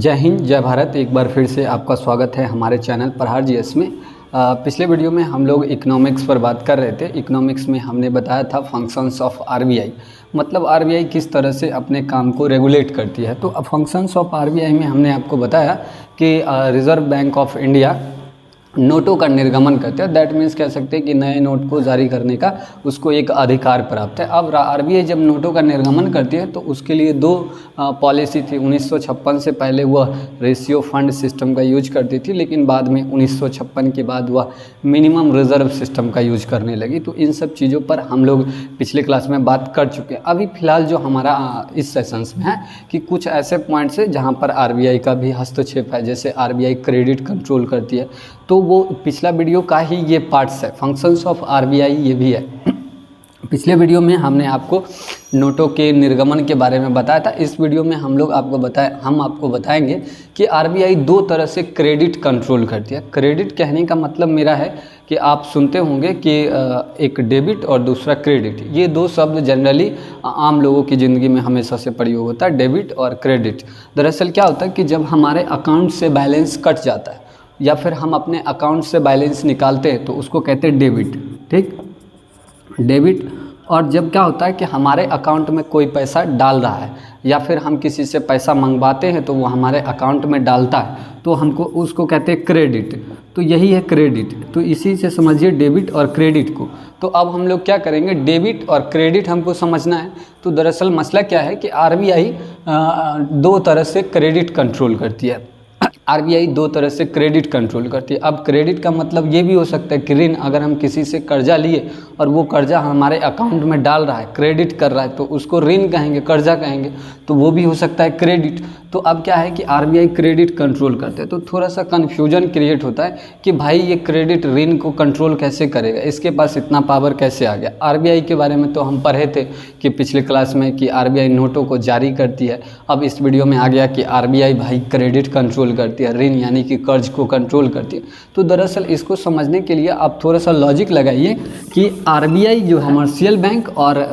जय हिंद जय भारत। एक बार फिर से आपका स्वागत है हमारे चैनल प्रहार जीएस में। पिछले वीडियो में हम लोग इकोनॉमिक्स पर बात कर रहे थे। इकोनॉमिक्स में हमने बताया था फंक्शंस ऑफ आरबीआई, मतलब आरबीआई किस तरह से अपने काम को रेगुलेट करती है। तो अब फंक्शंस ऑफ आरबीआई में हमने आपको बताया कि रिज़र्व बैंक ऑफ इंडिया नोटों का निर्गमन करते हैं। दैट मीन्स कह सकते हैं कि नए नोट को जारी करने का उसको एक अधिकार प्राप्त है। अब आरबीआई जब नोटों का निर्गमन करती है तो उसके लिए दो पॉलिसी थी। 1956 से पहले वह रेशियो फंड सिस्टम का यूज करती थी, लेकिन बाद में 1956 के बाद वह मिनिमम रिजर्व सिस्टम का यूज करने लगी। तो इन सब चीज़ों पर हम लोग पिछले क्लास में बात कर चुके हैं। अभी फ़िलहाल जो हमारा इस सेशंस में है कि कुछ ऐसे पॉइंट्स है जहाँ पर आरबीआई का भी हस्तक्षेप है। जैसे आरबीआई क्रेडिट कंट्रोल करती है, तो वो पिछला वीडियो का ही ये पार्ट्स है। फंक्शंस ऑफ आरबीआई ये भी है। पिछले वीडियो में हमने आपको नोटों के निर्गमन के बारे में बताया था। इस वीडियो में हम आपको बताएंगे कि आरबीआई दो तरह से क्रेडिट कंट्रोल करती है। क्रेडिट कहने का मतलब मेरा है कि आप सुनते होंगे कि एक डेबिट और दूसरा क्रेडिट, ये दो शब्द जनरली आम लोगों की ज़िंदगी में हमेशा से प्रयोग होता है, डेबिट और क्रेडिट। दरअसल क्या होता है कि जब हमारे अकाउंट से बैलेंस कट जाता है या फिर हम अपने अकाउंट से बैलेंस निकालते हैं तो उसको कहते हैं डेबिट। ठीक, डेबिट। और जब क्या होता है कि हमारे अकाउंट में कोई पैसा डाल रहा है या फिर हम किसी से पैसा मंगवाते हैं तो वो हमारे अकाउंट में डालता है तो हमको उसको कहते हैं क्रेडिट। तो यही है क्रेडिट। तो इसी से समझिए डेबिट और क्रेडिट को। तो अब हम लोग क्या करेंगे, डेबिट और क्रेडिट हमको समझना है। तो दरअसल मसला क्या है कि आरबीआई दो तरह से क्रेडिट कंट्रोल करती है। आरबीआई दो तरह से क्रेडिट कंट्रोल करती है। अब क्रेडिट का मतलब ये भी हो सकता है कि ऋण, अगर हम किसी से कर्जा लिए और वो कर्जा हमारे अकाउंट में डाल रहा है, क्रेडिट कर रहा है, तो उसको ऋण कहेंगे, कर्जा कहेंगे, तो वो भी हो सकता है क्रेडिट। तो अब क्या है कि आरबीआई क्रेडिट कंट्रोल करते हैं। तो थोड़ा सा कन्फ्यूजन क्रिएट होता है कि भाई ये क्रेडिट ऋण को कंट्रोल कैसे करेगा, इसके पास इतना पावर कैसे आ गया। आरबीआई के बारे में तो हम पढ़े थे कि पिछले क्लास में कि आरबीआई नोटों को जारी करती है। अब इस वीडियो में आ गया कि आरबीआई भाई क्रेडिट कंट्रोल करती है, ऋण यानी कि कर्ज को कंट्रोल करती है। तो दरअसल इसको समझने के लिए आप थोड़ा सा लॉजिक लगाइए कि आरबीआई जो कमर्शियल बैंक और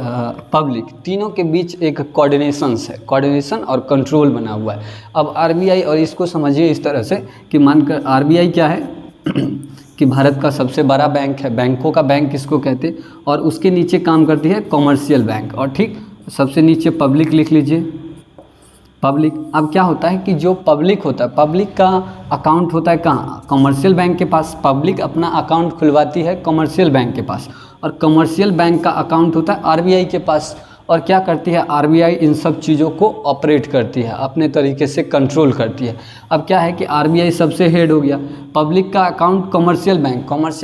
पब्लिक तीनों के बीच एक कोऑर्डिनेशन और कंट्रोल बना हुआ है। अब आरबीआई, और इसको समझिए इस तरह से कि मानकर आरबीआई क्या है कि भारत का सबसे बड़ा बैंक है, बैंकों का बैंक इसको कहते हैं, और उसके नीचे काम करती है कमर्शियल बैंक। और ठीक सबसे नीचे पब्लिक लिख लीजिए, पब्लिक। अब क्या होता है कि जो पब्लिक होता है, पब्लिक का अकाउंट होता है कहाँ, कमर्शियल बैंक के पास। पब्लिक अपना अकाउंट खुलवाती है कमर्शियल बैंक के पास, और कमर्शियल बैंक का अकाउंट होता है आरबीआई के पास। और क्या करती है आरबीआई, इन सब चीज़ों को ऑपरेट करती है, अपने तरीके से कंट्रोल करती है। अब क्या है कि आरबीआई सबसे हेड हो गया, पब्लिक का account commercial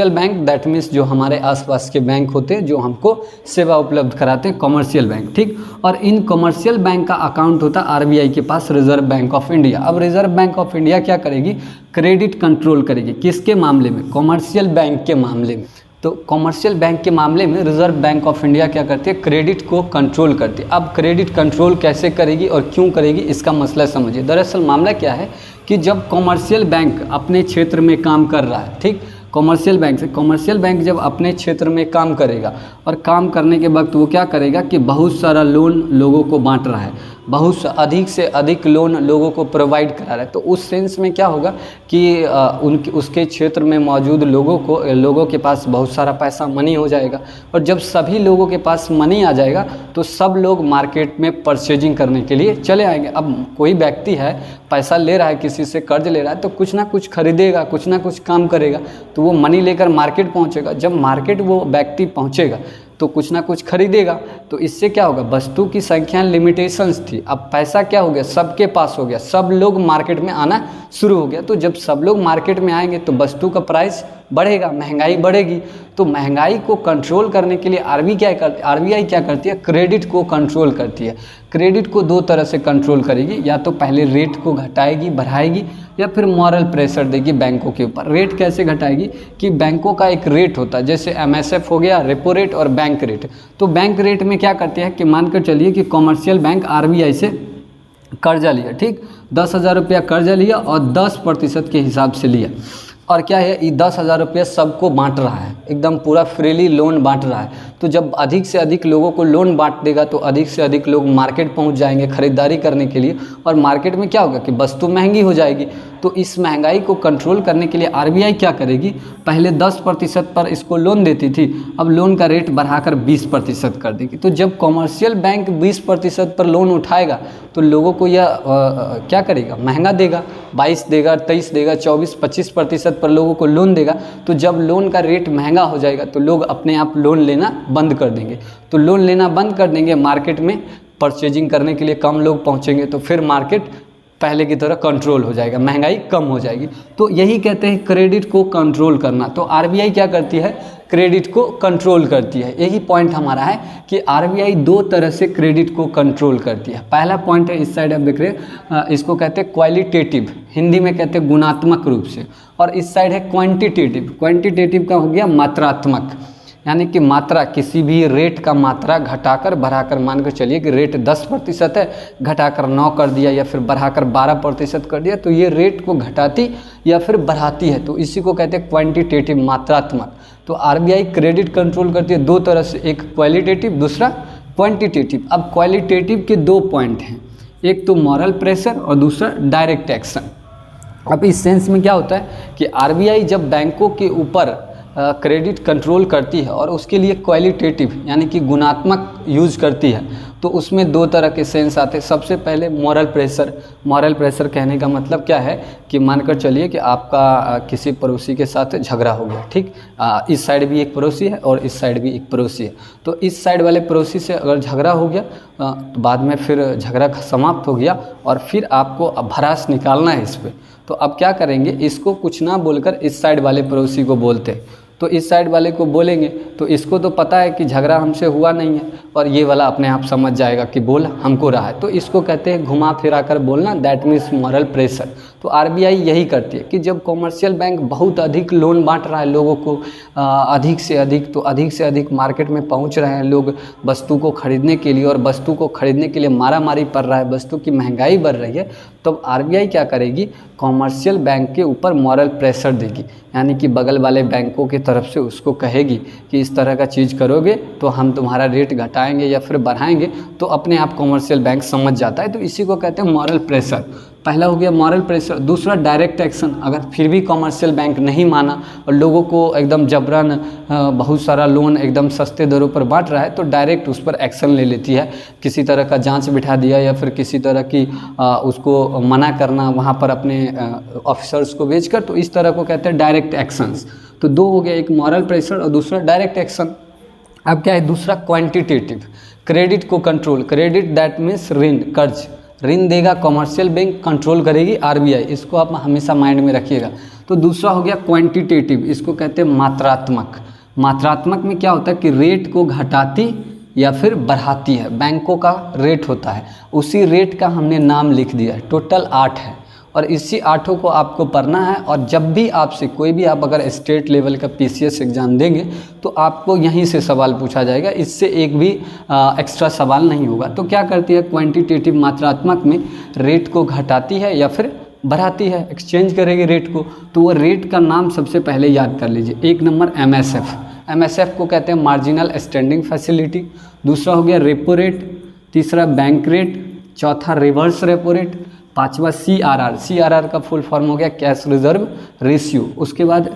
bank that means जो हमारे आसपास के बैंक होते हैं जो हमको सेवा उपलब्ध कराते हैं, कमर्शियल बैंक। ठीक, और इन कमर्शियल बैंक का अकाउंट होता है आरबीआई के पास रिजर्व बैंक ऑफ इंडिया। अब रिजर्व बैंक ऑफ इंडिया क्या करेगी, क्रेडिट कंट्रोल करेगी। किसके मामले में, कमर्शियल बैंक के मामले में। तो कमर्शियल बैंक के मामले में रिजर्व बैंक ऑफ इंडिया क्या करती है, क्रेडिट को कंट्रोल करती है। अब क्रेडिट कंट्रोल कैसे करेगी और क्यों करेगी, इसका मसला समझिए। दरअसल मामला क्या है कि जब कमर्शियल बैंक अपने क्षेत्र में काम कर रहा है, ठीक, कमर्शियल बैंक जब अपने क्षेत्र में काम करेगा और काम करने के वक्त वो क्या करेगा कि बहुत सारा लोन लोगों को बांट रहा है, बहुत अधिक से अधिक लोन लोगों को प्रोवाइड करा रहा है। तो उस सेंस में क्या होगा कि उसके क्षेत्र में मौजूद लोगों के पास बहुत सारा पैसा, मनी हो जाएगा। और जब सभी लोगों के पास मनी आ जाएगा तो सब लोग मार्केट में परचेजिंग करने के लिए चले आएंगे। अब कोई व्यक्ति है, पैसा ले रहा है, किसी से कर्ज ले रहा है, तो कुछ ना कुछ खरीदेगा, कुछ ना कुछ काम करेगा, तो वो मनी लेकर मार्केट पहुंचेगा। जब मार्केट वो व्यक्ति पहुंचेगा तो कुछ ना कुछ खरीदेगा। तो इससे क्या होगा, वस्तु की संख्या लिमिटेशंस थी, अब पैसा क्या हो गया, सबके पास हो गया, सब लोग मार्केट में आना शुरू हो गया। तो जब सब लोग मार्केट में आएंगे तो वस्तु का प्राइस बढ़ेगा, महंगाई बढ़ेगी। तो महंगाई को कंट्रोल करने के लिए आरबीआई क्या करती है, क्रेडिट को कंट्रोल करती है। क्रेडिट को दो तरह से कंट्रोल करेगी, या तो पहले रेट को घटाएगी, बढ़ाएगी, या फिर मॉरल प्रेशर देगी बैंकों के ऊपर। रेट कैसे घटाएगी कि बैंकों का एक रेट होता है, जैसे एमएसएफ हो गया, रेपो रेट और बैंक रेट। तो बैंक रेट में क्या करती है कि मानकर चलिए कि कमर्शियल बैंक आरबीआई से कर्जा लिया, ठीक, 10,000 रुपया कर्जा लिया और 10% के हिसाब से लिया। और क्या है, ये 10,000 रुपये सबको बांट रहा है, एकदम पूरा फ्रीली लोन बांट रहा है। तो जब अधिक से अधिक लोगों को लोन बांट देगा तो अधिक से अधिक लोग मार्केट पहुंच जाएंगे खरीदारी करने के लिए, और मार्केट में क्या होगा कि वस्तु महंगी हो जाएगी। तो इस महंगाई को कंट्रोल करने के लिए आरबीआई क्या करेगी, पहले 10% पर इसको लोन देती थी, अब लोन का रेट बढ़ाकर 20% कर देगी। तो जब कॉमर्शियल बैंक 20% पर लोन उठाएगा तो लोगों को यह क्या करेगा, महंगा देगा, 22 देगा, 23 देगा, 24-25% पर लोगों को लोन देगा। तो जब लोन का रेट महंगा हो जाएगा तो लोग अपने आप लोन लेना बंद कर देंगे। तो लोन लेना बंद कर देंगे, मार्केट में परचेजिंग करने के लिए कम लोग पहुंचेंगे, तो फिर मार्केट पहले की तरह कंट्रोल हो जाएगा, महंगाई कम हो जाएगी। तो यही कहते हैं क्रेडिट को कंट्रोल करना। तो आरबीआई क्या करती है, क्रेडिट को कंट्रोल करती है। यही पॉइंट हमारा है कि आरबीआई 2 तरह से क्रेडिट को कंट्रोल करती है। पहला पॉइंट है, इस साइड आप देख रहे हैं, इसको कहते हैं क्वालिटेटिव, हिंदी में कहते हैं गुणात्मक रूप से, और इस साइड है क्वांटिटेटिव। क्वांटिटेटिव का हो गया मात्रात्मक, यानी कि मात्रा, किसी भी रेट का मात्रा घटाकर बढ़ाकर, मानकर चलिए कि रेट 10% है, घटाकर 9 कर दिया या फिर बढ़ाकर 12% कर दिया, तो ये रेट को घटाती या फिर बढ़ाती है, तो इसी को कहते हैं क्वांटिटेटिव, मात्रात्मक। तो आरबीआई क्रेडिट कंट्रोल करती है 2 तरह से, एक क्वालिटेटिव, दूसरा क्वांटिटेटिव। अब क्वालिटेटिव के 2 पॉइंट हैं, एक तो मॉरल प्रेशर और दूसरा डायरेक्ट एक्शन। अब इस सेंस में क्या होता है कि आरबीआई जब बैंकों के ऊपर क्रेडिट कंट्रोल करती है और उसके लिए क्वालिटेटिव यानी कि गुणात्मक यूज करती है, तो उसमें 2 तरह के सेंस आते हैं। सबसे पहले मॉरल प्रेशर। मॉरल प्रेशर कहने का मतलब क्या है कि मानकर चलिए कि आपका किसी पड़ोसी के साथ झगड़ा हो गया, ठीक, इस साइड भी एक पड़ोसी है और इस साइड भी एक पड़ोसी है। तो इस साइड वाले पड़ोसी से अगर झगड़ा हो गया तो बाद में फिर झगड़ा समाप्त हो गया और फिर आपको भड़ास निकालना है इस पर, तो अब क्या करेंगे, इसको कुछ ना बोलकर इस साइड वाले पड़ोसी को बोलते, तो इस साइड वाले को बोलेंगे तो इसको तो पता है कि झगड़ा हमसे हुआ नहीं है, और ये वाला अपने आप समझ जाएगा कि बोल हमको रहा है, तो इसको कहते हैं घुमा फिरा कर बोलना, दैट मीन्स मॉरल प्रेशर। तो आरबीआई यही करती है कि जब कॉमर्शियल बैंक बहुत अधिक लोन बांट रहा है लोगों को, अधिक से अधिक, तो अधिक से अधिक मार्केट में पहुंच रहे हैं लोग वस्तु को खरीदने के लिए, और वस्तु को खरीदने के लिए मारामारी पड़ रहा है, वस्तु की महंगाई बढ़ रही है, तब आरबीआई क्या करेगी, कॉमर्शियल बैंक के ऊपर मॉरल प्रेशर देगी, यानी कि बगल वाले बैंकों की तरफ से उसको कहेगी कि इस तरह का चीज़ करोगे तो हम तुम्हारा रेट घटाएंगे या फिर बढ़ाएंगे, तो अपने आप कॉमर्शियल बैंक समझ जाता है। तो इसी को कहते हैं मॉरल प्रेशर। पहला हो गया मॉरल प्रेशर। दूसरा डायरेक्ट एक्शन। अगर फिर भी कॉमर्शियल बैंक नहीं माना और लोगों को एकदम जबरन बहुत सारा लोन एकदम सस्ते दरों पर बांट रहा है, तो डायरेक्ट उस पर एक्शन ले लेती है, किसी तरह का जांच बिठा दिया या फिर किसी तरह की उसको मना करना वहाँ पर अपने ऑफिसर्स को भेजकर, तो इस तरह को कहते हैं डायरेक्ट एक्शंस। तो 2 हो गया, एक मॉरल प्रेशर और दूसरा डायरेक्ट एक्शन। अब क्या है दूसरा, क्वांटिटेटिव, क्रेडिट को कंट्रोल। क्रेडिट दैट मीन्स ऋण, कर्ज, ऋण देगा कॉमर्शियल बैंक, कंट्रोल करेगी आरबीआई, इसको आप हमेशा माइंड में रखिएगा। तो दूसरा हो गया क्वांटिटेटिव, इसको कहते हैं मात्रात्मक। मात्रात्मक में क्या होता है कि रेट को घटाती या फिर बढ़ाती है, बैंकों का रेट होता है, उसी रेट का हमने नाम लिख दिया है, टोटल 8 है, और इसी 8 को आपको पढ़ना है। और जब भी आपसे कोई भी, आप अगर स्टेट लेवल का पीसीएस एग्ज़ाम देंगे तो आपको यहीं से सवाल पूछा जाएगा, इससे एक भी एक्स्ट्रा सवाल नहीं होगा। तो क्या करती है क्वांटिटेटिव, मात्रात्मक में रेट को घटाती है या फिर बढ़ाती है, एक्सचेंज करेगी रेट को, तो वो रेट का नाम सबसे पहले याद कर लीजिए। 1 नंबर एमएसएफ, एमएसएफ को कहते हैं मार्जिनल स्टैंडिंग फैसिलिटी। दूसरा हो गया रेपो रेट, तीसरा बैंक रेट, चौथा रिवर्स रेपो रेट, 5वां सीआरआर, सीआरआर का फुल फॉर्म हो गया कैश रिजर्व रेशियो। उसके बाद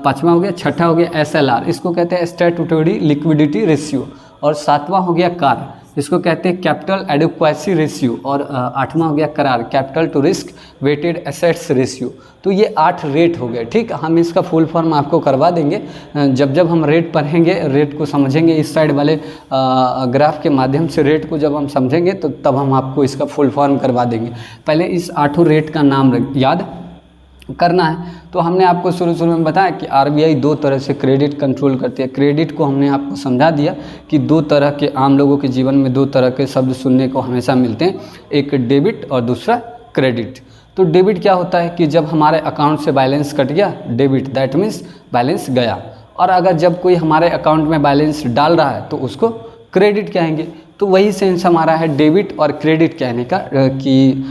5वां हो गया, छठा हो गया एसएलआर, इसको कहते हैं स्टैट्यूटरी लिक्विडिटी रेशियो, और 7वां हो गया कार, इसको कहते हैं कैपिटल एडिक्वेसी रेशियो, और 8वां हो गया करार, capital to risk weighted assets ratio. तो ये 8 रेट हो गए, ठीक। हम इसका फुल फॉर्म आपको करवा देंगे जब जब हम रेट पढ़ेंगे, रेट को समझेंगे, इस साइड वाले ग्राफ के माध्यम से रेट को जब हम समझेंगे तो तब हम आपको इसका फुल फॉर्म करवा देंगे। पहले इस 8 रेट का नाम याद करना है। तो हमने आपको शुरू में बताया कि आरबीआई 2 तरह से क्रेडिट कंट्रोल करती है। क्रेडिट को हमने आपको समझा दिया कि 2 तरह के, आम लोगों के जीवन में 2 तरह के शब्द सुनने को हमेशा मिलते हैं, एक डेबिट और दूसरा क्रेडिट। तो डेबिट क्या होता है कि जब हमारे अकाउंट से बैलेंस कट गया, डेबिट दैट मीन्स बैलेंस गया, और अगर जब कोई हमारे अकाउंट में बैलेंस डाल रहा है तो उसको क्रेडिट कहेंगे। तो वही सेंस हमारा है डेबिट और क्रेडिट कहने का कि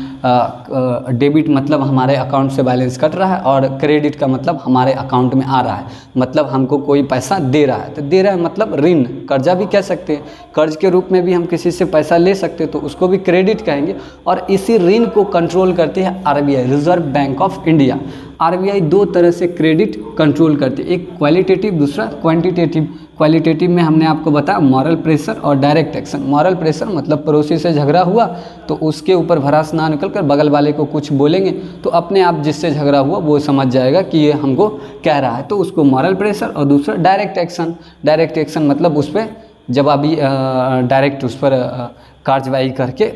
डेबिट मतलब हमारे अकाउंट से बैलेंस कट रहा है और क्रेडिट का मतलब हमारे अकाउंट में आ रहा है, मतलब हमको कोई पैसा दे रहा है। तो दे रहा है मतलब ऋण, कर्जा भी कह सकते हैं, कर्ज के रूप में भी हम किसी से पैसा ले सकते हैं तो उसको भी क्रेडिट कहेंगे। और इसी ऋण को कंट्रोल करती है RBI, reserve bank of India. RBI दो तरह से क्रेडिट कंट्रोल करती है, एक क्वालिटेटिव, दूसरा क्वांटिटेटिव। क्वालिटेटिव में हमने आपको बताया मॉरल प्रेशर और डायरेक्ट एक्शन। मॉरल प्रेशर मतलब पड़ोसी से झगड़ा हुआ तो उसके ऊपर भड़ास ना निकल कर बगल वाले को कुछ बोलेंगे तो अपने आप जिससे झगड़ा हुआ वो समझ जाएगा कि ये हमको कह रहा है, तो उसको मॉरल प्रेशर। और दूसरा डायरेक्ट एक्शन। डायरेक्ट एक्शन मतलब उस पर जवाबी डायरेक्ट उस पर कार्रवाई करके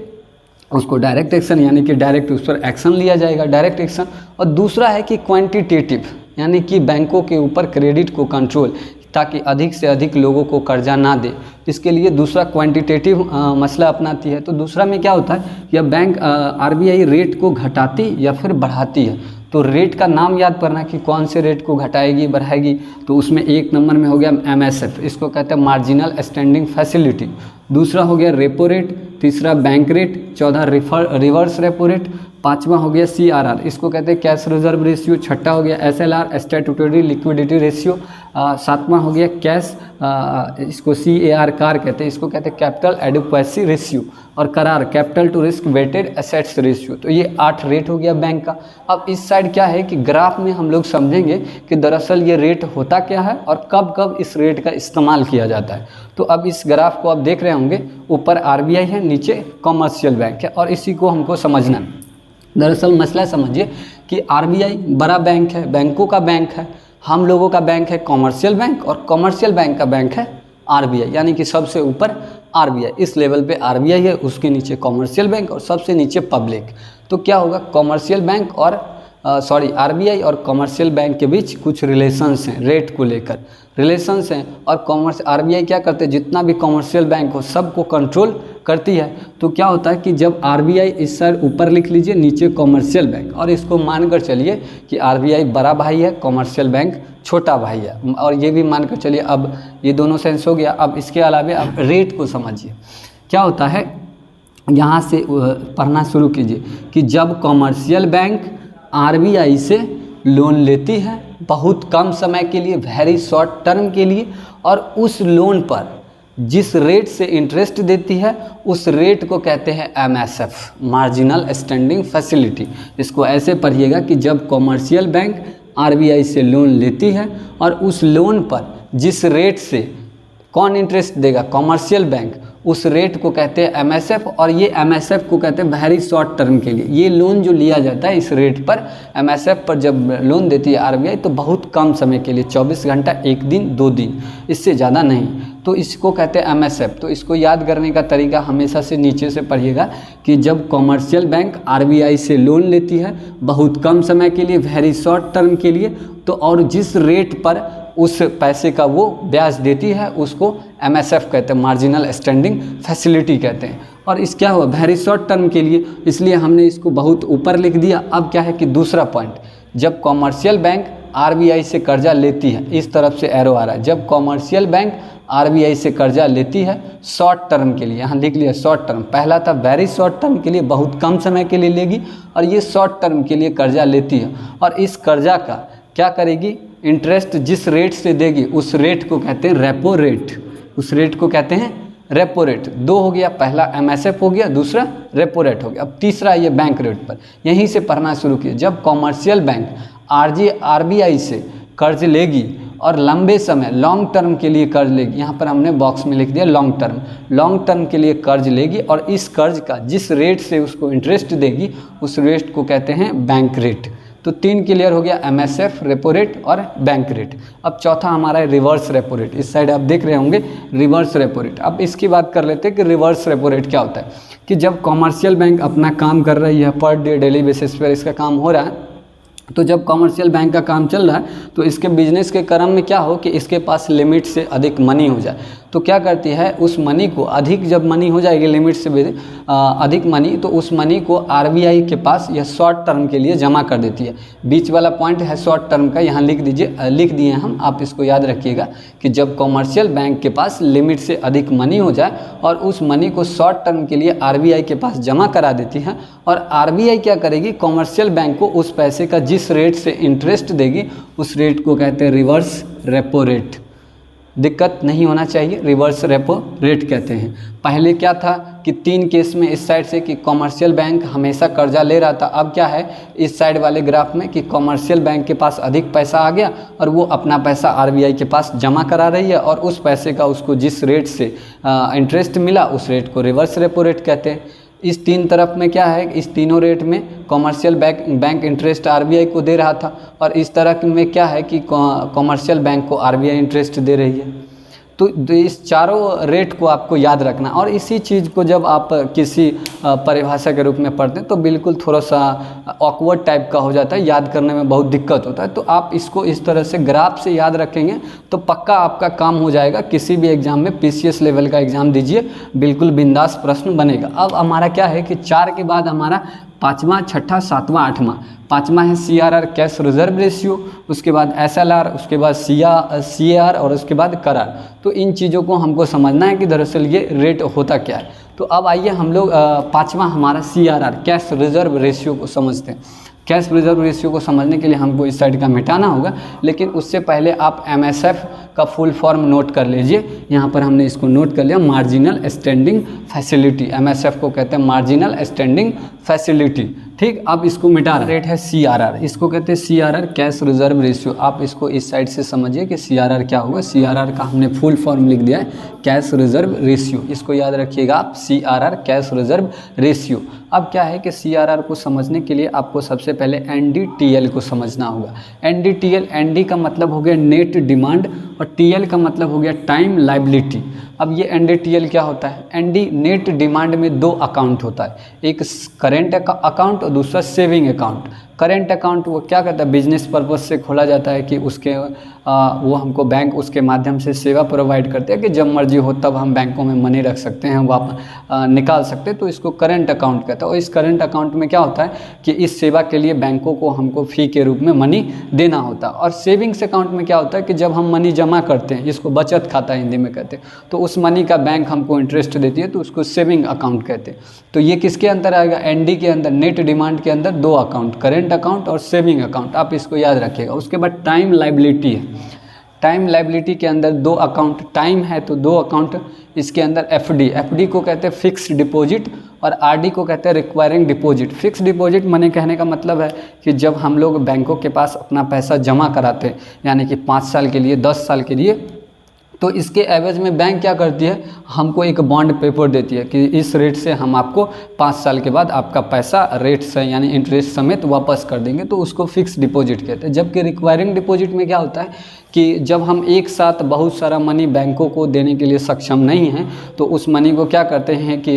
उसको डायरेक्ट एक्शन, यानी कि डायरेक्ट उस पर एक्शन लिया जाएगा, डायरेक्ट एक्शन। और दूसरा है कि क्वांटिटेटिव, यानी कि बैंकों के ऊपर क्रेडिट को कंट्रोल, ताकि अधिक से अधिक लोगों को कर्जा ना दे। इसके लिए दूसरा क्वांटिटेटिव मसला अपनाती है। तो दूसरा में क्या होता है, यह बैंक आरबीआई रेट को घटाती या फिर बढ़ाती है। तो रेट का नाम याद करना कि कौन से रेट को घटाएगी बढ़ाएगी। तो उसमें एक नंबर में हो गया एमएसएफ, इसको कहते हैं मार्जिनल स्टैंडिंग फैसिलिटी। दूसरा हो गया रेपो रेट, तीसरा बैंक रेट, चौथा रिवर्स रेपो रेट, पांचवा हो गया सीआरआर, इसको कहते हैं कैश रिजर्व रेशियो, छठा हो गया एसएलआर स्टैट्यूटरी लिक्विडिटी रेशियो, सातवां हो गया कैश, इसको सीएआर कार कहते हैं, इसको कहते हैं कैपिटल एडिक्वेसी रेशियो, और करार capital to risk weighted assets ratio. तो ये 8 रेट हो गया बैंक का। अब इस साइड क्या है कि ग्राफ में हम लोग समझेंगे कि दरअसल ये रेट होता क्या है और कब कब इस रेट का इस्तेमाल किया जाता है। तो अब इस ग्राफ को आप देख रहे होंगे, ऊपर आरबीआई है, नीचे कॉमर्शियल बैंक है, और इसी को हमको समझना है। दरअसल मसला समझिए कि आरबीआई बड़ा बैंक है, बैंकों का बैंक है, हम लोगों का बैंक है कॉमर्शियल बैंक, और कॉमर्शियल बैंक का बैंक है आरबीआई, यानी कि सबसे ऊपर आरबीआई, इस लेवल पे आरबीआई है, उसके नीचे कॉमर्शियल बैंक और सबसे नीचे पब्लिक। तो क्या होगा, कॉमर्शियल बैंक और आरबीआई और कॉमर्शियल बैंक के बीच कुछ रिलेशंस हैं, रेट को लेकर रिलेशंस हैं। और आरबीआई क्या करते हैं, जितना भी कॉमर्शियल बैंक हो सबको कंट्रोल करती है। तो क्या होता है कि जब आरबीआई इस साइड ऊपर लिख लीजिए, नीचे कॉमर्शियल बैंक, और इसको मानकर चलिए कि आरबीआई बड़ा भाई है, कॉमर्शियल बैंक छोटा भाई है, और ये भी मानकर चलिए। अब ये दोनों सेंस हो गया। अब इसके अलावा आप रेट को समझिए, क्या होता है, यहाँ से पढ़ना शुरू कीजिए कि जब कॉमर्शियल बैंक आरबीआई से लोन लेती है बहुत कम समय के लिए, वेरी शॉर्ट टर्म के लिए, और उस लोन पर जिस रेट से इंटरेस्ट देती है उस रेट को कहते हैं एमएसएफ, मार्जिनल स्टैंडिंग फैसिलिटी। इसको ऐसे पढ़िएगा कि जब कॉमर्शियल बैंक आरबीआई से लोन लेती है और उस लोन पर जिस रेट से कौन इंटरेस्ट देगा, कॉमर्शियल बैंक, उस रेट को कहते हैं एमएसएफ। और ये एमएसएफ को कहते हैं वेरी शॉर्ट टर्म के लिए। ये लोन जो लिया जाता है इस रेट पर, एमएसएफ पर जब लोन देती है आरबीआई तो बहुत कम समय के लिए, 24 घंटा, 1 दिन, 2 दिन, इससे ज़्यादा नहीं, तो इसको कहते हैं एमएसएफ। तो इसको याद करने का तरीका हमेशा से नीचे से पढ़िएगा कि जब कॉमर्शियल बैंक आरबीआई से लोन लेती है बहुत कम समय के लिए, वेरी शॉर्ट टर्म के लिए, तो और जिस रेट पर उस पैसे का वो ब्याज देती है उसको एमएसएफ कहते हैं, मार्जिनल स्टैंडिंग फैसिलिटी कहते हैं। और इस क्या हुआ, वेरी शॉर्ट टर्म के लिए, इसलिए हमने इसको बहुत ऊपर लिख दिया। अब क्या है कि दूसरा पॉइंट, जब कॉमर्शियल बैंक आरबीआई से कर्जा लेती है, इस तरफ से एरो आ रहा है, जब कॉमर्शियल बैंक आरबीआई से कर्जा लेती है शॉर्ट टर्म के लिए, यहाँ लिख लिया शॉर्ट टर्म, पहला था वेरी शॉर्ट टर्म के लिए, बहुत कम समय के लिए लेगी, और ये शॉर्ट टर्म के लिए कर्जा लेती है। और इस कर्जा का क्या करेगी, इंटरेस्ट जिस रेट से देगी उस रेट को कहते हैं रेपो रेट, उस रेट को कहते हैं रेपो रेट। 2 हो गया, पहला एमएसएफ हो गया, दूसरा रेपो रेट हो गया। अब तीसरा ये बैंक रेट पर, यहीं से पढ़ना शुरू किया। जब कॉमर्शियल बैंक आरबीआई से कर्ज लेगी और लंबे समय लॉन्ग टर्म के लिए कर्ज लेगी, यहाँ पर हमने बॉक्स में लिख दिया लॉन्ग टर्म के लिए कर्ज लेगी, और इस कर्ज का जिस रेट से उसको इंटरेस्ट देगी उस रेट को कहते हैं बैंक रेट। तो 3 क्लियर हो गया, एमएसएफ, रेपो रेट और बैंक रेट। अब चौथा हमारा है रिवर्स रेपो रेट, इस साइड आप देख रहे होंगे रिवर्स रेपो रेट। अब इसकी बात कर लेते हैं कि रिवर्स रेपो रेट क्या होता है, कि जब कॉमर्शियल बैंक अपना काम कर रही है पर डे, डेली बेसिस पर इसका काम हो रहा है, तो जब कॉमर्शियल बैंक का काम चल रहा है तो इसके बिजनेस के क्रम में क्या हो कि इसके पास लिमिट से अधिक मनी हो जाए, तो क्या करती है उस मनी को, अधिक जब मनी हो जाएगी लिमिट से अधिक मनी, तो उस मनी को आरबीआई के पास यह शॉर्ट टर्म के लिए जमा कर देती है। बीच वाला पॉइंट है शॉर्ट टर्म का, यहाँ लिख दीजिए, लिख दिए हम, आप इसको याद रखिएगा कि जब कॉमर्शियल बैंक के पास लिमिट से अधिक मनी हो जाए और उस मनी को शॉर्ट टर्म के लिए आरबीआई के पास जमा करा देती है, और आरबीआई क्या करेगी, कॉमर्शियल बैंक को उस पैसे का जिस रेट से इंटरेस्ट देगी उस रेट को कहते हैं रिवर्स रेपो रेट। दिक्कत नहीं होना चाहिए, रिवर्स रेपो रेट कहते हैं। पहले क्या था कि 3 केस में इस साइड से कि कॉमर्शियल बैंक हमेशा कर्जा ले रहा था, अब क्या है इस साइड वाले ग्राफ में कि कॉमर्शियल बैंक के पास अधिक पैसा आ गया और वो अपना पैसा आरबीआई के पास जमा करा रही है, और उस पैसे का उसको जिस रेट से इंटरेस्ट मिला उस रेट को रिवर्स रेपो रेट कहते हैं। इस 3 तरफ में क्या है, इस तीनों रेट में कॉमर्शियल बैंक इंटरेस्ट आरबीआई को दे रहा था, और इस तरह में क्या है कि कॉमर्शियल बैंक को आरबीआई इंटरेस्ट दे रही है। तो इस चारों रेट को आपको याद रखना, और इसी चीज़ को जब आप किसी परिभाषा के रूप में पढ़ते हैं तो बिल्कुल थोड़ा सा ऑकवर्ड टाइप का हो जाता है, याद करने में बहुत दिक्कत होता है। तो आप इसको इस तरह से ग्राफ से याद रखेंगे तो पक्का आपका काम हो जाएगा। किसी भी एग्ज़ाम में पीसीएस लेवल का एग्ज़ाम दीजिए, बिल्कुल बिंदास प्रश्न बनेगा। अब हमारा क्या है कि 4 के बाद हमारा 5वां, 6ठा, 7वां, 8वां। 5वां है सीआरआर कैश रिजर्व रेशियो, उसके बाद एसएलआर, उसके बाद सीएआर और उसके बाद करार। तो इन चीज़ों को हमको समझना है कि दरअसल ये रेट होता क्या है। तो अब आइए हम लोग 5वां हमारा सीआरआर कैश रिजर्व रेशियो को समझते हैं। कैश रिजर्व रेशियो को समझने के लिए हमको इस साइड का मिटाना होगा, लेकिन उससे पहले आप एमएसएफ का फुल फॉर्म नोट कर लीजिए। यहाँ पर हमने इसको नोट कर लिया, मार्जिनल स्टैंडिंग फैसिलिटी। एमएसएफ को कहते हैं मार्जिनल स्टैंडिंग फैसिलिटी। ठीक, अब इसको मिटा रहे रेट है सीआरआर, इसको कहते हैं सीआरआर कैश रिजर्व रेशियो। आप इसको इस साइड से समझिए कि सीआरआर क्या होगा। सीआरआर का हमने फुल फॉर्म लिख दिया है कैश रिजर्व रेशियो, इसको याद रखिएगा आप, सीआरआर कैश रिजर्व रेशियो। अब क्या है कि सीआरआर को समझने के लिए आपको सबसे पहले एनडीटीएल को समझना होगा। एनडीटीएल, एनडी का मतलब हो गया नेट डिमांड और टीएल का मतलब हो गया टाइम लायबिलिटी। अब ये एनडीटीएल क्या होता है, एनडी नेट डिमांड में 2 अकाउंट होता है, एक करेंट अकाउंट और दूसरा सेविंग अकाउंट। करेंट अकाउंट वो क्या करता है, बिजनेस पर्पस से खोला जाता है कि उसके वो हमको बैंक उसके माध्यम से सेवा प्रोवाइड करते हैं कि जब मर्जी हो तब हम बैंकों में मनी रख सकते हैं, वापस निकाल सकते हैं, तो इसको करेंट अकाउंट कहता है। और इस करेंट अकाउंट में क्या होता है कि इस सेवा के लिए बैंकों को हमको फ़ी के रूप में मनी देना होता है। और सेविंग्स अकाउंट में क्या होता है कि जब हम मनी जमा करते हैं, इसको बचत खाता हिंदी में कहते हैं, तो उस मनी का बैंक हमको इंटरेस्ट देती है, तो उसको सेविंग अकाउंट कहते हैं। तो ये किसके अंदर आएगा, एनडी के अंदर, नेट डिमांड के अंदर 2 अकाउंट, करेंट अकाउंट और सेविंग अकाउंट, आप इसको याद रखिएगा। उसके बाद टाइम लायबिलिटी है, टाइम लायबिलिटी के अंदर 2 अकाउंट, टाइम है तो 2 अकाउंट, इसके अंदर एफडी, एफडी को कहते हैं फिक्स्ड डिपॉजिट और आरडी को कहते हैं रिक्वायरिंग डिपॉजिट। फिक्स्ड डिपॉजिट मने कहने का मतलब है कि जब हम लोग बैंकों के पास अपना पैसा जमा कराते हैं, यानी कि 5 साल के लिए, 10 साल के लिए, तो इसके एवज में बैंक क्या करती है, हमको एक बॉन्ड पेपर देती है कि इस रेट से हम आपको 5 साल के बाद आपका पैसा रेट से यानी इंटरेस्ट समेत वापस कर देंगे, तो उसको फिक्स डिपॉजिट कहते हैं। जबकि रिक्वायरिंग डिपॉजिट में क्या होता है कि जब हम एक साथ बहुत सारा मनी बैंकों को देने के लिए सक्षम नहीं हैं, तो उस मनी को क्या करते हैं कि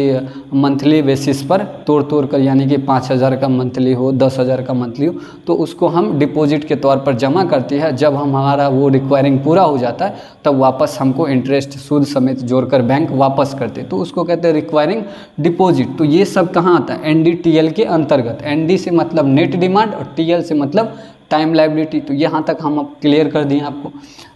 मंथली बेसिस पर तोड़ कर, यानी कि 5,000 का मंथली हो, 10,000 का मंथली हो, तो उसको हम डिपॉजिट के तौर पर जमा करते हैं। जब हमारा वो रिक्वायरिंग पूरा हो जाता है तब वापस हमको इंटरेस्ट सूद समेत जोड़कर बैंक वापस करते हैं, तो उसको कहते हैं रिक्वायरिंग डिपॉजिट। तो ये सब कहाँ आता है, एनडीटीएल के अंतर्गत। एनडी से मतलब नेट डिमांड और टीएल से मतलब टाइम लायबिलिटी। तो यहाँ तक हम अब क्लियर कर दिए आपको।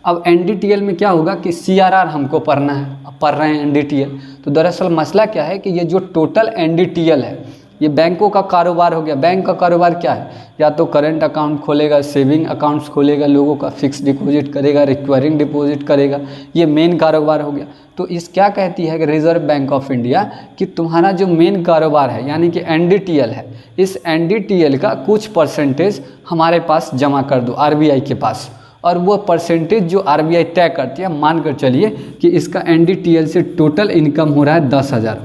अब एनडीटीएल में क्या होगा कि सीआरआर हमको पढ़ना है, अब पढ़ रहे हैं एनडीटीएल। तो दरअसल मसला क्या है कि ये जो टोटल एनडीटीएल है, ये बैंकों का कारोबार हो गया। बैंक का कारोबार क्या है, या तो करंट अकाउंट खोलेगा, सेविंग अकाउंट्स खोलेगा, लोगों का फिक्स डिपॉजिट करेगा, रिक्वायरिंग डिपॉजिट करेगा, ये मेन कारोबार हो गया। तो इस क्या कहती है कि रिजर्व बैंक ऑफ इंडिया कि तुम्हारा जो मेन कारोबार है यानी कि एनडीटीएल है, इस एनडीटीएल का कुछ परसेंटेज हमारे पास जमा कर दो आरबीआई के पास, और वो परसेंटेज जो आरबीआई तय करती है, मान कर चलिए कि इसका एनडीटीएल से टोटल इनकम हो रहा है 10,000।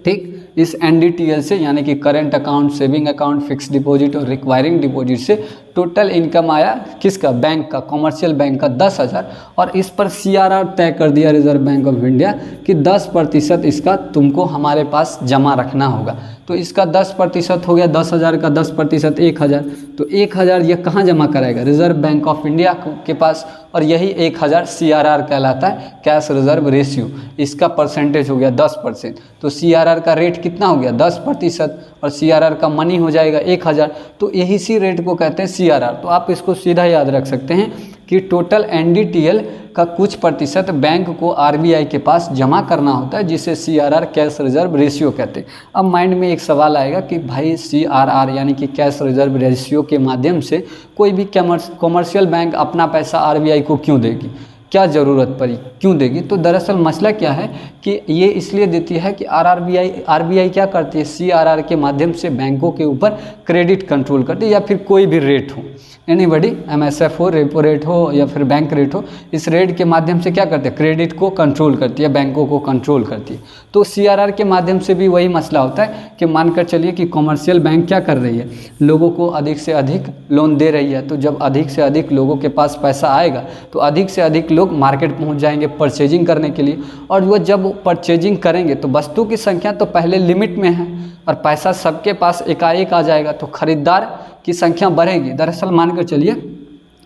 ठीक, इस एनडीटीएल से यानी कि current account, saving account, fix deposit और रिक्वायरिंग डिपॉजिट से टोटल इनकम आया किसका, बैंक का, कॉमर्शियल बैंक का 10,000, और इस पर CRR तय कर दिया रिजर्व बैंक ऑफ इंडिया कि 10% इसका तुमको हमारे पास जमा रखना होगा। तो इसका 10% हो गया, 10,000 का 10% 1,000, तो 1,000 ये कहाँ जमा कराएगा, रिजर्व बैंक ऑफ इंडिया के पास, और यही 1,000 CRR कहलाता है, कैश रिजर्व रेशियो। इसका परसेंटेज हो गया 10%, तो CRR का रेट कितना हो गया 10%, और CRR का मनी हो जाएगा 1,000, तो यही सी रेट को कहते हैं CRR। तो आप इसको सीधा याद रख सकते हैं कि टोटल NDTL का कुछ प्रतिशत बैंक को RBI के पास जमा करना होता है, जिसे CRR कैश रिजर्व रेशियो कहते हैं। अब माइंड में एक सवाल आएगा कि भाई CRR यानी कि कैश रिजर्व रेशियो के माध्यम से कोई भी कॉमर्शियल बैंक अपना पैसा RBI को क्यों देगी, क्या ज़रूरत पड़ी, क्यों देगी? तो दरअसल मसला क्या है कि ये इसलिए देती है कि RBI क्या करती है, CRR के माध्यम से बैंकों के ऊपर क्रेडिट कंट्रोल करती है, या फिर कोई भी रेट हो, एनीबडी, MSF हो, रेपो रेट हो या फिर बैंक रेट हो, इस रेट के माध्यम से क्या करते हैं, क्रेडिट को कंट्रोल करती है, बैंकों को कंट्रोल करती है। तो CRR के माध्यम से भी वही मसला होता है कि मानकर चलिए कि कॉमर्शियल बैंक क्या कर रही है, लोगों को अधिक से अधिक लोन दे रही है। तो जब अधिक से अधिक लोगों के पास पैसा आएगा तो अधिक से अधिक लोग मार्केट पहुंच जाएंगे परचेजिंग करने के लिए, और वो जब परचेजिंग करेंगे तो वस्तु की संख्या तो पहले लिमिट में है और पैसा सबके पास एकाएक आ जाएगा, तो खरीदार की संख्या बढ़ेगी। दरअसल मानकर चलिए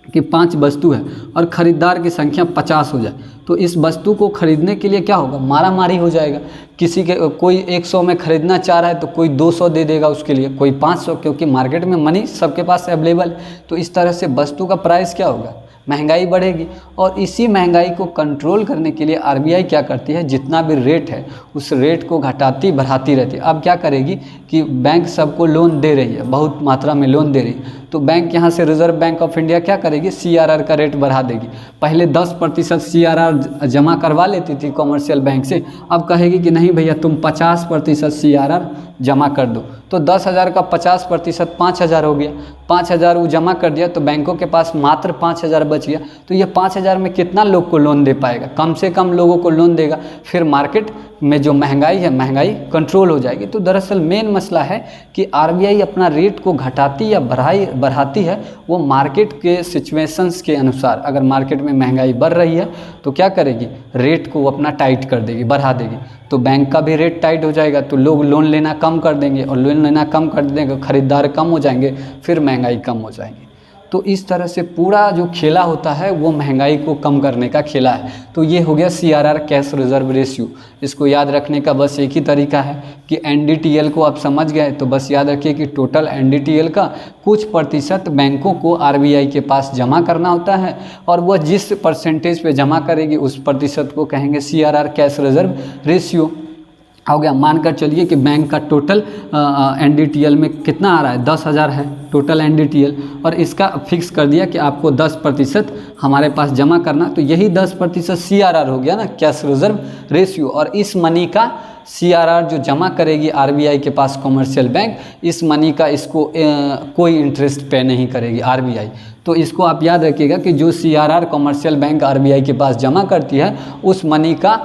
कि 5 वस्तु है और ख़रीदार की संख्या 50 हो जाए, तो इस वस्तु को खरीदने के लिए क्या होगा, मारा मारी हो जाएगा। किसी के कोई 100 में खरीदना चाह रहा है तो कोई 200 दे देगा उसके लिए, कोई 500, क्योंकि मार्केट में मनी सबके पास अवेलेबल। तो इस तरह से वस्तु का प्राइस क्या होगा, महंगाई बढ़ेगी। और इसी महंगाई को कंट्रोल करने के लिए RBI क्या करती है, जितना भी रेट है उस रेट को घटाती बढ़ाती रहती है। अब क्या करेगी कि बैंक सबको लोन दे रही है, बहुत मात्रा में लोन दे रही है, तो बैंक यहाँ से रिजर्व बैंक ऑफ इंडिया क्या करेगी, CRR का रेट बढ़ा देगी। पहले 10% CRR जमा करवा लेती थी कॉमर्शियल बैंक से, अब कहेगी कि नहीं भैया तुम 50% CRR जमा कर दो। तो 10,000 का 50% 5,000 हो गया, 5,000 वो जमा कर दिया तो बैंकों के पास मात्र 5,000 बच गया। तो ये 5,000 में कितना लोग को लोन दे पाएगा, कम से कम लोगों को लोन देगा, फिर मार्केट में जो महंगाई है महंगाई कंट्रोल हो जाएगी। तो दरअसल मेन मसला है कि RBI अपना रेट को घटाती या बढ़ाती है वो मार्केट के सिचुएशंस के अनुसार। अगर मार्केट में महंगाई बढ़ रही है तो क्या करेगी, रेट को वो अपना टाइट कर देगी, बढ़ा देगी, तो बैंक का भी रेट टाइट हो जाएगा, तो लोग लोन लेना कम कर देंगे, और लोन लेना कम कर देंगे खरीदार कम हो जाएंगे, फिर महंगाई कम हो जाएगी। तो इस तरह से पूरा जो खेला होता है वो महंगाई को कम करने का खेला है। तो ये हो गया CRR कैश रिजर्व रेशियो। इसको याद रखने का बस एक ही तरीका है कि NDTL को आप समझ गए तो बस याद रखिए कि टोटल NDTL का कुछ प्रतिशत बैंकों को RBI के पास जमा करना होता है, और वह जिस परसेंटेज पे जमा करेगी उस प्रतिशत को कहेंगे CRR कैश रिजर्व रेशियो। हो गया, मानकर चलिए कि बैंक का टोटल NDTL में कितना आ रहा है, 10,000 है टोटल NDTL, और इसका फिक्स कर दिया कि आपको 10% हमारे पास जमा करना, तो यही 10% CRR हो गया ना, कैश रिजर्व रेशियो। और इस मनी का CRR जो जमा करेगी RBI के पास कॉमर्शियल बैंक, इस मनी का इसको कोई इंटरेस्ट पे नहीं करेगी RBI। तो इसको आप याद रखिएगा कि जो CRR कॉमर्शियल बैंक RBI के पास जमा करती है उस मनी का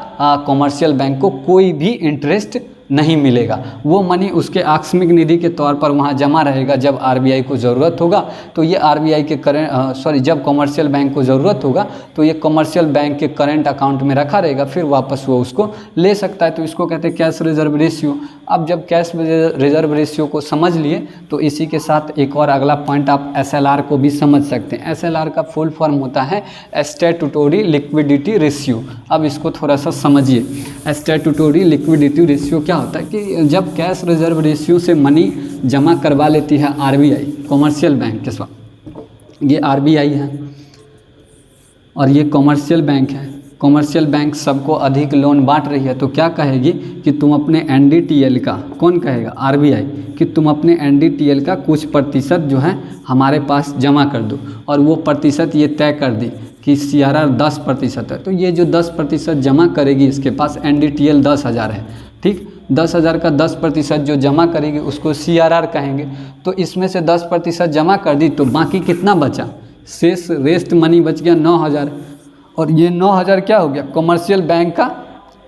कॉमर्शियल बैंक को कोई भी इंटरेस्ट नहीं मिलेगा। वो मनी उसके आकस्मिक निधि के तौर पर वहाँ जमा रहेगा, जब RBI को ज़रूरत होगा तो ये RBI के जब कॉमर्शियल बैंक को ज़रूरत होगा तो ये कॉमर्शियल बैंक के करेंट अकाउंट में रखा रहेगा, फिर वापस वो उसको ले सकता है। तो इसको कहते हैं कैश रिजर्व रेशियो। अब जब कैश रिजर्व रेशियो को समझ लिए तो इसी के साथ एक और अगला पॉइंट आप SLR को भी समझ सकते हैं। SLR का फुल फॉर्म होता है स्टैट्यूटरी लिक्विडिटी रेशियो। अब इसको थोड़ा सा समझिए। स्टैट्यूटरी लिक्विडिटी रेशियो क्या होता है कि जब कैश रिजर्व रेशियो से मनी जमा करवा लेती है RBI कॉमर्शियल बैंक के साथ, ये RBI है और ये कॉमर्शियल बैंक है, कॉमर्शियल बैंक सबको अधिक लोन बांट रही है, तो क्या कहेगी कि तुम अपने NDTL का, कौन कहेगा, RBI, कि तुम अपने NDTL का कुछ प्रतिशत जो है हमारे पास जमा कर दो। और वो प्रतिशत ये तय कर दी कि CRR 10% है, तो ये जो 10% जमा करेगी इसके पास NDTL 10,000 है, ठीक, 10,000 का 10% जो जमा करेगी उसको CRR कहेंगे। तो इसमें से 10% जमा कर दी तो बाकी कितना बचा, शेष रेस्ट मनी बच गया 9,000, और ये 9,000 क्या हो गया, कॉमर्शियल बैंक का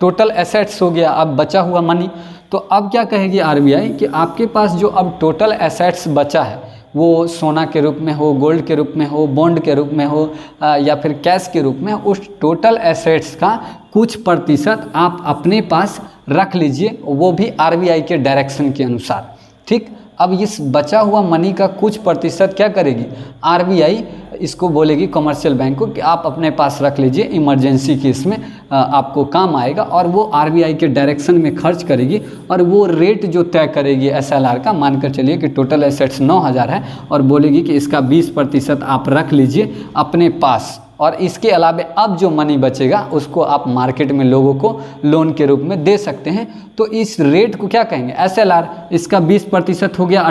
टोटल एसेट्स हो गया, अब बचा हुआ मनी। तो अब क्या कहेगी RBI कि आपके पास जो अब टोटल एसेट्स बचा है वो सोना के रूप में हो, गोल्ड के रूप में हो, बॉन्ड के रूप में हो या फिर कैश के रूप में, उस टोटल एसेट्स का कुछ प्रतिशत आप अपने पास रख लीजिए, वो भी आरबीआई के डायरेक्शन के अनुसार। ठीक, अब इस बचा हुआ मनी का कुछ प्रतिशत क्या करेगी आरबीआई, इसको बोलेगी कमर्शियल बैंक को कि आप अपने पास रख लीजिए, इमरजेंसी केस में आपको काम आएगा, और वो आरबीआई के डायरेक्शन में खर्च करेगी। और वो रेट जो तय करेगी एसएलआर का, मानकर चलिए कि टोटल एसेट्स 9,000 है, और बोलेगी कि इसका 20% आप रख लीजिए अपने पास, और इसके अलावा अब जो मनी बचेगा उसको आप मार्केट में लोगों को लोन के रूप में दे सकते हैं। तो इस रेट को क्या कहेंगे, एसएलआर। इसका 20% हो गया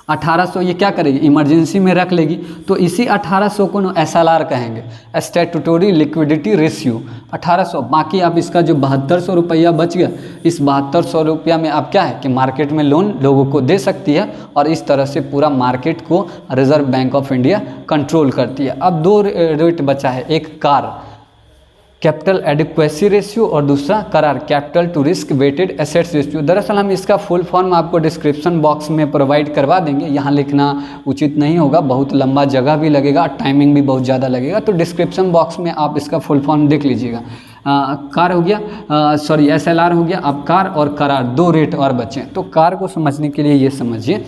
1800 ये क्या करेगी, इमरजेंसी में रख लेगी, तो इसी 1800 को एसएलआर कहेंगे, स्टैट्यूटरी लिक्विडिटी रेशियो 1800। बाकी आप इसका जो 7200 रुपया बच गया, इस 7200 रुपया में आप क्या है कि मार्केट में लोन लोगों को दे सकती है, और इस तरह से पूरा मार्केट को reserve bank of India control करती है। अब 2 रेट बचा है, एक कार कैपिटल एडिक्वेसी रेशियो और दूसरा करार capital to risk weighted assets ratio. दरअसल हम इसका फुल फॉर्म आपको डिस्क्रिप्शन बॉक्स में प्रोवाइड करवा देंगे, यहाँ लिखना उचित नहीं होगा, बहुत लंबा जगह भी लगेगा, टाइमिंग भी बहुत ज़्यादा लगेगा, तो डिस्क्रिप्शन बॉक्स में आप इसका फुल फॉर्म देख लीजिएगा। कार हो गया, सॉरी एसएलआर हो गया, अब कार और करार 2 रेट और बचे। तो कार को समझने के लिए ये समझिए,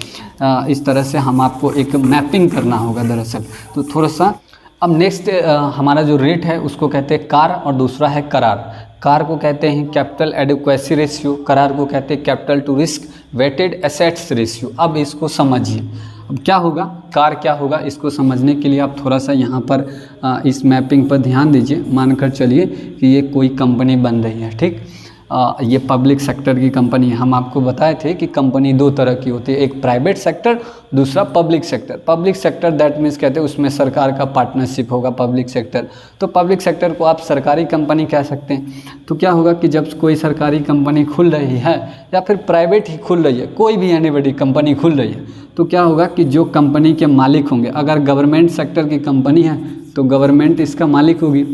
इस तरह से हम आपको एक मैपिंग करना होगा दरअसल, तो थोड़ा सा। अब नेक्स्ट हमारा जो रेट है उसको कहते हैं कार, और दूसरा है करार। कार को कहते हैं कैपिटल एडिक्वेसी रेशियो, करार को कहते हैं capital to risk weighted assets ratio. अब इसको समझिए, अब क्या होगा, कार क्या होगा, इसको समझने के लिए आप थोड़ा सा यहाँ पर इस मैपिंग पर ध्यान दीजिए। मानकर चलिए कि ये कोई कंपनी बन रही है, ठीक, ये पब्लिक सेक्टर की कंपनी है। हम आपको बताए थे कि कंपनी 2 तरह की होती है, एक प्राइवेट सेक्टर, दूसरा public sector. Public sector that means कहते हैं उसमें सरकार का पार्टनरशिप होगा पब्लिक सेक्टर। तो पब्लिक सेक्टर को आप सरकारी कंपनी कह सकते हैं। तो क्या होगा कि जब कोई सरकारी कंपनी खुल रही है या फिर प्राइवेट ही खुल रही है, कोई भी एनीबडी कंपनी खुल रही है, तो क्या होगा कि जो कंपनी के मालिक होंगे, अगर गवर्नमेंट सेक्टर की कंपनी है तो गवर्नमेंट इसका मालिक होगी,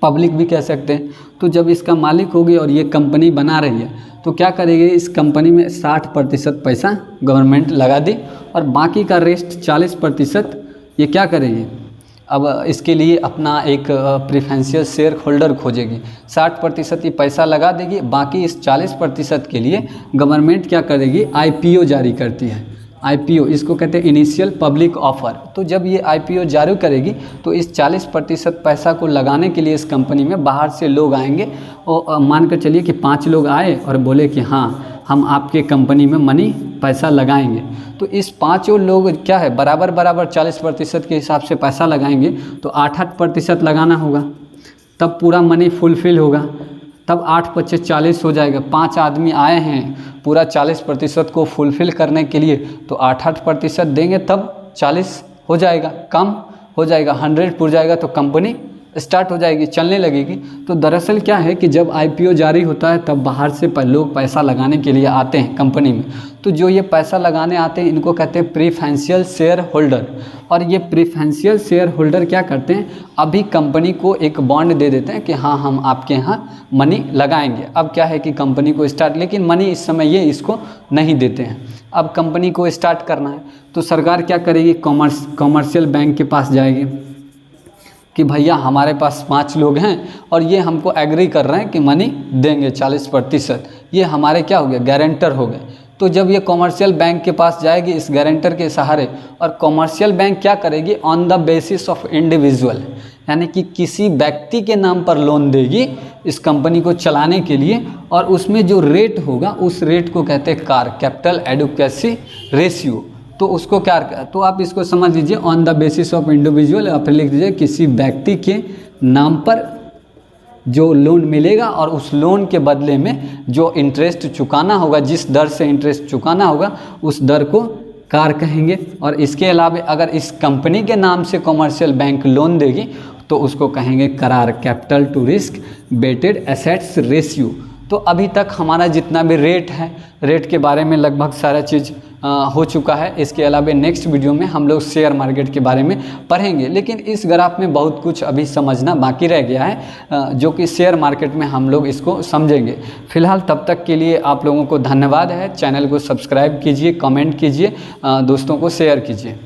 पब्लिक भी कह सकते हैं। तो जब इसका मालिक होगी और ये कंपनी बना रही है, तो क्या करेगी, इस कंपनी में 60% पैसा गवर्नमेंट लगा दी, और बाकी का रेस्ट 40% ये क्या करेगी, अब इसके लिए अपना एक प्रेफरेंशियल शेयर होल्डर खोजेगी। 60% ये पैसा लगा देगी, बाकी इस 40% के लिए गवर्नमेंट क्या करेगी, IPO जारी करती है। IPO इसको कहते हैं इनिशियल पब्लिक ऑफर। तो जब ये IPO जारी करेगी तो इस 40% पैसा को लगाने के लिए इस कंपनी में बाहर से लोग आएंगे, और मानकर चलिए कि 5 लोग आए और बोले कि हाँ हम आपके कंपनी में मनी पैसा लगाएंगे। तो इस 5 लोग क्या है, बराबर 40% के हिसाब से पैसा लगाएंगे, तो 8% लगाना होगा, तब पूरा मनी फुलफिल होगा, तब 8 × 25 = 40 हो जाएगा। 5 आदमी आए हैं पूरा 40% को फुलफ़िल करने के लिए, तो 8% देंगे तब 40 हो जाएगा, कम हो जाएगा, 100 पुर जाएगा, तो कंपनी स्टार्ट हो जाएगी, चलने लगेगी। तो दरअसल क्या है कि जब IPO जारी होता है तब बाहर से लोग पैसा लगाने के लिए आते हैं कंपनी में। तो जो ये पैसा लगाने आते हैं इनको कहते हैं प्रेफरेंशियल शेयर होल्डर। और ये प्रेफरेंशियल शेयर होल्डर क्या करते हैं, अभी कंपनी को एक बॉन्ड दे देते हैं कि हाँ हम आपके यहाँ मनी लगाएंगे। अब क्या है कि कंपनी को स्टार्ट, लेकिन मनी इस समय ये इसको नहीं देते हैं, अब कंपनी को स्टार्ट करना है। तो सरकार क्या करेगी, कॉमर्शियल बैंक के पास जाएगी कि भैया हमारे पास 5 लोग हैं और ये हमको एग्री कर रहे हैं कि मनी देंगे 40%, ये हमारे क्या हो गए, गारंटर हो गए। तो जब ये कॉमर्शियल बैंक के पास जाएगी इस गारंटर के सहारे, और कॉमर्शियल बैंक क्या करेगी, on the basis of individual, यानी कि किसी व्यक्ति के नाम पर लोन देगी इस कंपनी को चलाने के लिए, और उसमें जो रेट होगा उस रेट को कहते हैं कार, कैपिटल एडिक्वेसी रेशियो। तो उसको क्या, तो आप इसको समझ लीजिए, on the basis of individual, आप लिख दीजिए किसी व्यक्ति के नाम पर जो लोन मिलेगा, और उस लोन के बदले में जो इंटरेस्ट चुकाना होगा, जिस दर से इंटरेस्ट चुकाना होगा उस दर को कार कहेंगे। और इसके अलावा अगर इस कंपनी के नाम से कॉमर्शियल बैंक लोन देगी तो उसको कहेंगे करार, capital to risk weighted assets ratio. तो अभी तक हमारा जितना भी रेट है, रेट के बारे में लगभग सारा चीज़ हो चुका है। इसके अलावा नेक्स्ट वीडियो में हम लोग शेयर मार्केट के बारे में पढ़ेंगे, लेकिन इस ग्राफ में बहुत कुछ अभी समझना बाकी रह गया है जो कि शेयर मार्केट में हम लोग इसको समझेंगे। फिलहाल तब तक के लिए आप लोगों को धन्यवाद है। चैनल को सब्सक्राइब कीजिए, कमेंट कीजिए, दोस्तों को शेयर कीजिए।